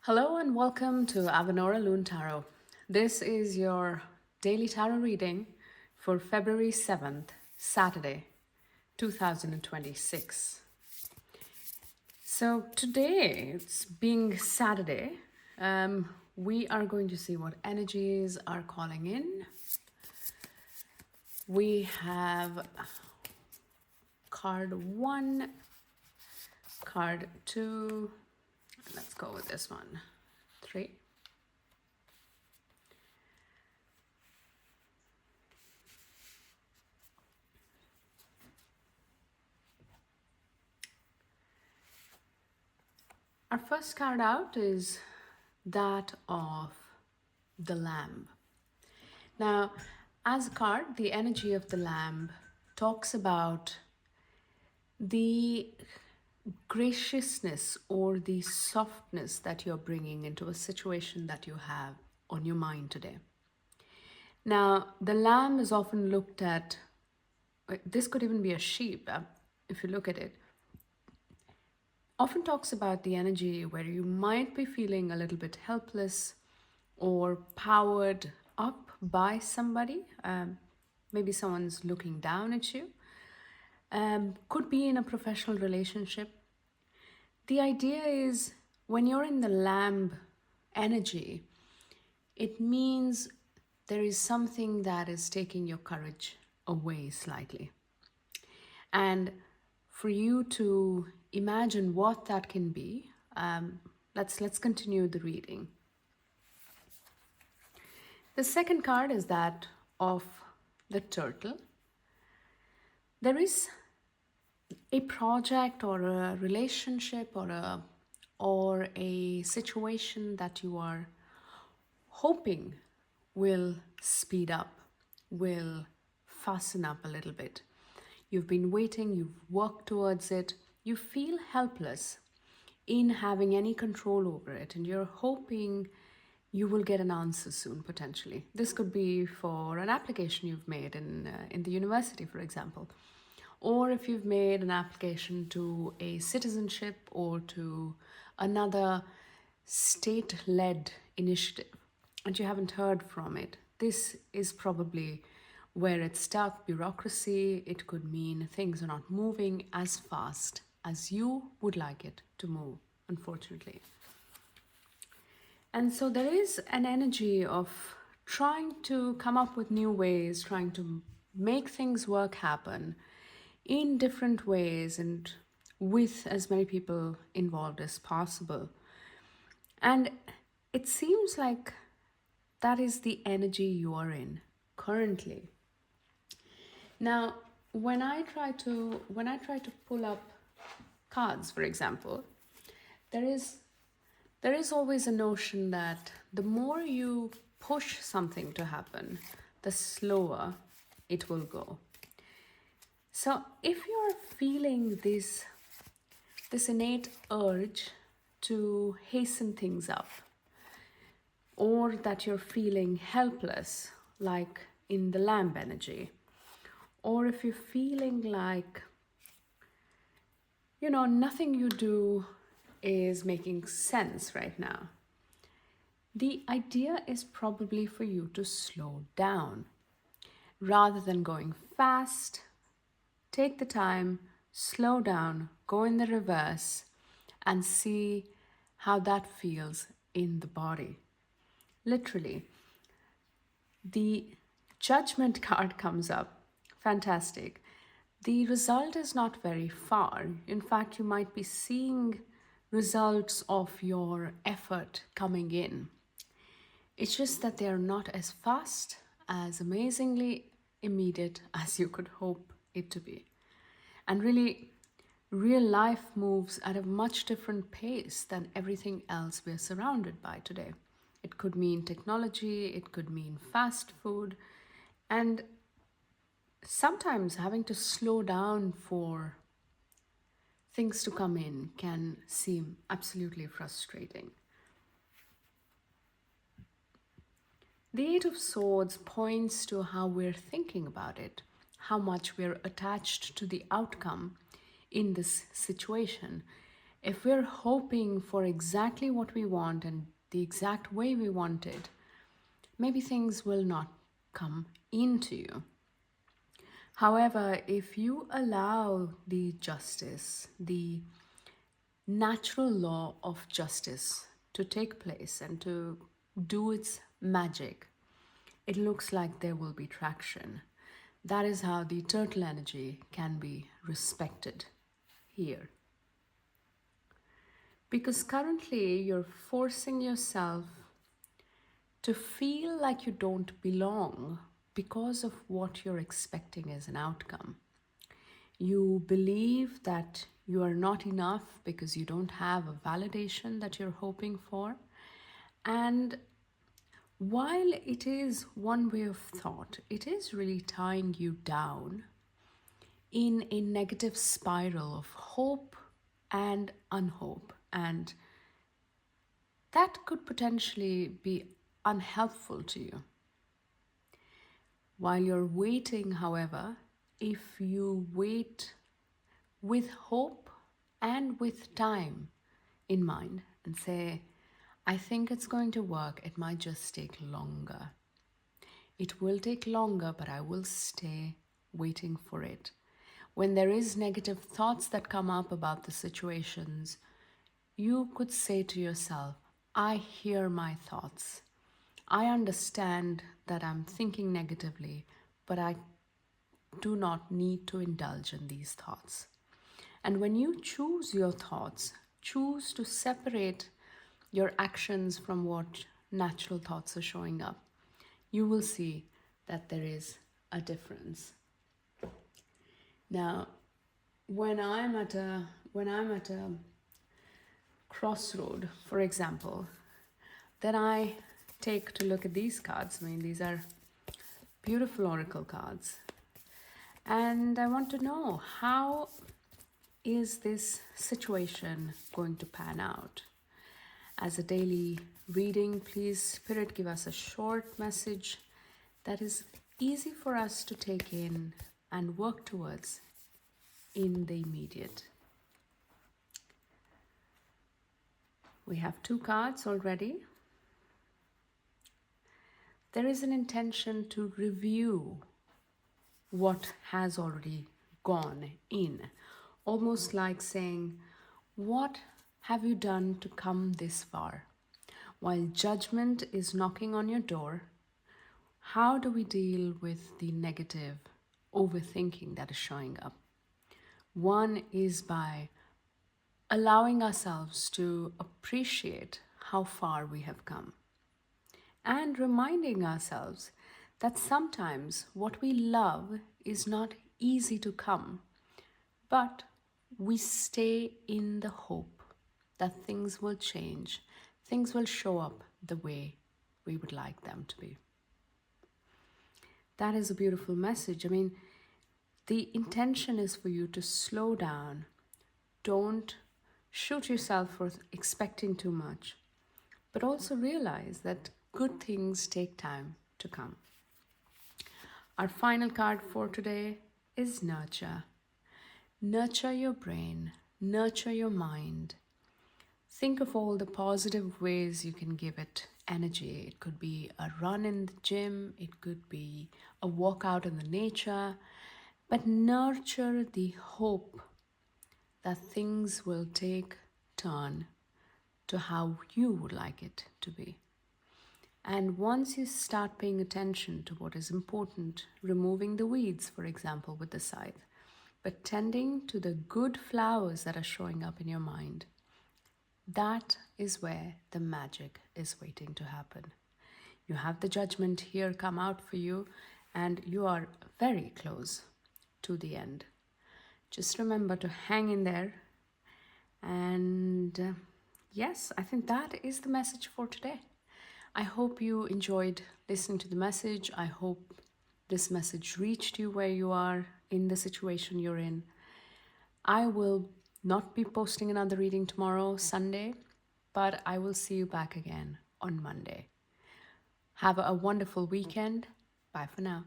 Hello and welcome to Avanora Lune Tarot. This is your daily tarot reading for February 7th, Saturday, 2026. So today, it's being Saturday, we are going to see what energies are calling in. We have card 1, card 2, let's go with this one, 3. Our first card out is that of the lamb. Now, as a card, the energy of the lamb talks about the graciousness or the softness that you're bringing into a situation that you have on your mind today. Now, the lamb is often looked at, this could even be a sheep, if you look at it, often talks about the energy where you might be feeling a little bit helpless or powered up by somebody. Maybe someone's looking down at you. Could be in a professional relationship. The idea is when you're in the lamb energy, it means there is something that is taking your courage away slightly. And for you to imagine what that can be, let's continue the reading. The second card is that of the turtle. There is a project or a relationship or a situation that you are hoping will speed up, will fasten up a little bit. You've been waiting, you've worked towards it, you feel helpless in having any control over it, and you're hoping you will get an answer soon, potentially. This could be for an application you've made in the university, for example, or if you've made an application to a citizenship or to another state-led initiative and you haven't heard from it. This is probably where it's stuck, bureaucracy. It could mean things are not moving as fast as you would like it to move, unfortunately. And so there is an energy of trying to come up with new ways, trying to make things work happen in different ways and with as many people involved as possible. And it seems like that is the energy you are in currently. Now, when I try to pull up cards, for example, there is always a notion that the more you push something to happen, the slower it will go. So if you're feeling this innate urge to hasten things up, or that you're feeling helpless, like in the lamb energy, or if you're feeling like, nothing you do is making sense right now, the idea is probably for you to slow down. Rather than going fast, take the time, slow down, go in the reverse, and see how that feels in the body. Literally, the judgment card comes up. Fantastic. The result is not very far. In fact, you might be seeing results of your effort coming in. It's just that they are not as fast, as amazingly immediate as you could hope it to be. And really, real life moves at a much different pace than everything else we're surrounded by today. It could mean technology, it could mean fast food, and sometimes having to slow down for things to come in can seem absolutely frustrating. The Eight of Swords points to how we're thinking about it, how much we're attached to the outcome in this situation, If we're hoping for exactly what we want and the exact way we want it, maybe things will not come into you. However, if you allow the justice, the natural law of justice to take place and to do its magic, it looks like there will be traction. That is how the turtle energy can be respected here. Because currently you're forcing yourself to feel like you don't belong because of what you're expecting as an outcome. You believe that you are not enough because you don't have a validation that you're hoping for. And while it is one way of thought, it is really tying you down in a negative spiral of hope and unhope. And that could potentially be unhelpful to you. While you're waiting, however, if you wait with hope and with time in mind and say, I think it's going to work, it might just take longer. It will take longer, but I will stay waiting for it. When there is negative thoughts that come up about the situations, you could say to yourself, I hear my thoughts. I understand that I'm thinking negatively, but I do not need to indulge in these thoughts. And when you choose your thoughts, choose to separate your actions from what natural thoughts are showing up, you will see that there is a difference. Now, when I'm at a crossroad, for example, then I take to look at these cards. I mean, these are beautiful oracle cards. And I want to know, how is this situation going to pan out? As a daily reading, please, Spirit, give us a short message that is easy for us to take in and work towards in the immediate. We have 2 cards already. There is an intention to review what has already gone in. Almost like saying, what have you done to come this far? While judgment is knocking on your door, how do we deal with the negative overthinking that is showing up? One is by allowing ourselves to appreciate how far we have come and reminding ourselves that sometimes what we love is not easy to come, but we stay in the hope that things will change, things will show up the way we would like them to be. That is a beautiful message. I mean, the intention is for you to slow down. Don't shoot yourself for expecting too much, but also realize that good things take time to come. Our final card for today is Nurture. Nurture your brain, nurture your mind. Think of all the positive ways you can give it energy. It could be a run in the gym, it could be a walk out in the nature, but nurture the hope that things will take turn to how you would like it to be. And once you start paying attention to what is important, removing the weeds, for example, with the scythe, but tending to the good flowers that are showing up in your mind, that is where the magic is waiting to happen. You have the judgment here come out for you, and you are very close to the end. Just remember to hang in there. And yes, I think that is the message for today. I hope you enjoyed listening to the message. I hope this message reached you where you are in the situation you're in. I will not be posting another reading tomorrow, Sunday, but I will see you back again on Monday. Have a wonderful weekend. Bye for now.